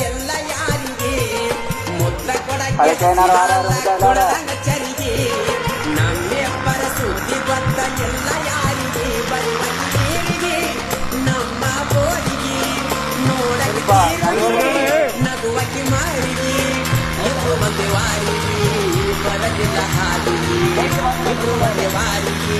ಎಲ್ಲ ಯಾರಿಗೆ ಮುತ್ತ ಕೊಡಚರಿಗೆ ನಮ್ಮೆಬ್ಬರ ಸುದ್ದಿ ಗೊತ್ತ ಎಲ್ಲ ಯಾರಿಗೆ ಬರುವರಿಗೆ ನಮ್ಮ ಬೋರಿಗೆ ನೋಡಕ್ಕೆ ನಗುವಕ್ಕೆ ಮಾರಿಗೆ ಇಬ್ರು ಮಂದಿ ವಾರಿಗೆ ಬರಲಿಲ್ಲ ಹಾದಿಗೆ ಇಬ್ರು ಮಂದಿ ವಾರಿಗೆ